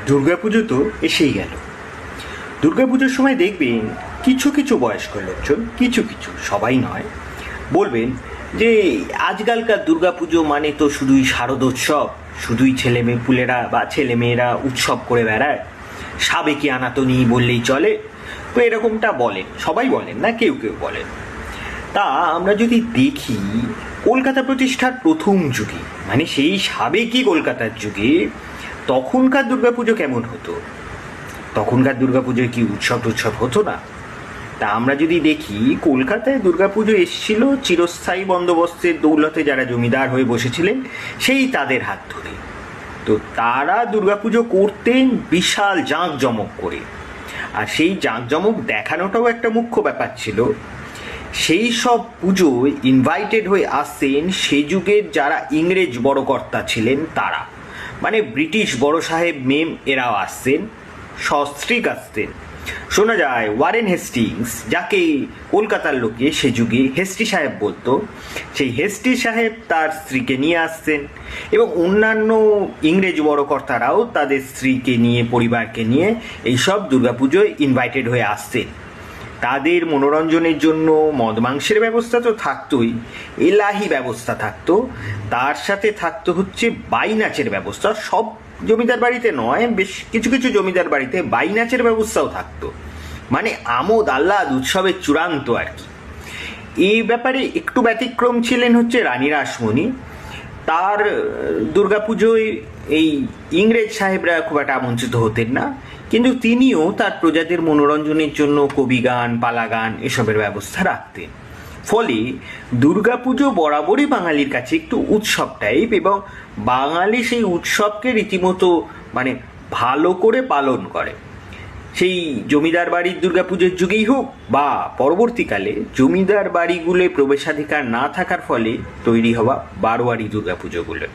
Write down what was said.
দুর্গাপুজো তো এসেই গেল। দুর্গাপুজোর সময় দেখবেন কিছু কিছু বয়স্ক লোকজন, কিছু কিছু, সবাই নয়, বলবেন যে আজকালকার দুর্গাপুজো মানে তো শুধুই শারদোৎসব, শুধুই ছেলেমেয়েপুলেরা বা ছেলেমেয়েরা উৎসব করে বেড়ায়, সাবেকি আনাতনি বললেই চলে। তো এরকমটা বলেন, সবাই বলেন না, কেউ কেউ বলেন। তা আমরা যদি দেখি কলকাতা প্রতিষ্ঠার প্রথম যুগে, মানে সেই সাবেকি কলকাতার যুগে, তখনকার দুর্গাপুজো কেমন হতো? তখনকার দুর্গাপুজোয় কি উৎসব টুৎসব হতো না? তা আমরা যদি দেখি কলকাতায় দুর্গাপুজো এসেছিল চিরস্থায়ী বন্দোবস্তের দৌলতে যারা জমিদার হয়ে বসেছিলেন সেই তাদের হাত ধরে। তো তারা দুর্গাপুজো করতেন বিশাল জাঁকজমক করে, আর সেই জাঁকজমক দেখানোটাও একটা মুখ্য ব্যাপার ছিল। সেই সব পুজোয় ইনভাইটেড হয়ে আসতেন সে যুগের যারা ইংরেজ বড় কর্তা ছিলেন তারা, মানে ব্রিটিশ বড় সাহেব মেম এরাও আসতেন, সস্ত্রীক আসতেন। শোনা যায় ওয়ারেন হেস্টিংস, যাকে কলকাতার লোকে সে যুগে হেস্টি সাহেব বলতো, সেই হেস্টি সাহেব তার স্ত্রীকে নিয়ে আসতেন, এবং অন্যান্য ইংরেজ বড় কর্তারাও তাদের স্ত্রীকে নিয়ে, পরিবারকে নিয়ে এইসব দুর্গাপুজোয় ইনভাইটেড হয়ে আসতেন। তাদের মনোরঞ্জনের জন্য মদ মাংসের ব্যবস্থা তো থাকতোই, এলাহি ব্যবস্থা থাকতো, তার সাথে থাকতো হচ্ছে বাই নাচের ব্যবস্থা। সব জমিদার বাড়িতে নয়, বেশ কিছু কিছু জমিদার বাড়িতে বাই নাচের ব্যবস্থাও থাকতো, মানে আমোদ আহ্লাদ উৎসবের চূড়ান্ত আর কি। এই ব্যাপারে একটু ব্যতিক্রম ছিলেন হচ্ছে রানী রাসমণি। তার দুর্গাপুজোয় এই ইংরেজ সাহেবরা খুব একটা আমন্ত্রিত হতেন না, কিন্তু তিনিও তার প্রজাদের মনোরঞ্জনের জন্য কবি গান, পালা গান এসবের ব্যবস্থা রাখতেন। ফলে দুর্গাপুজো বরাবরই বাঙালির কাছে একটু উৎসব টাইপ, এবং বাঙালি সেই উৎসবকে রীতিমতো মানে ভালো করে পালন করে। সেই জমিদার বাড়ির দুর্গাপুজোর যুগেই হোক বা পরবর্তীকালে জমিদার বাড়িগুলোয় প্রবেশাধিকার না থাকার ফলে তৈরি হওয়া বারোয়ারি দুর্গাপুজোগুলো।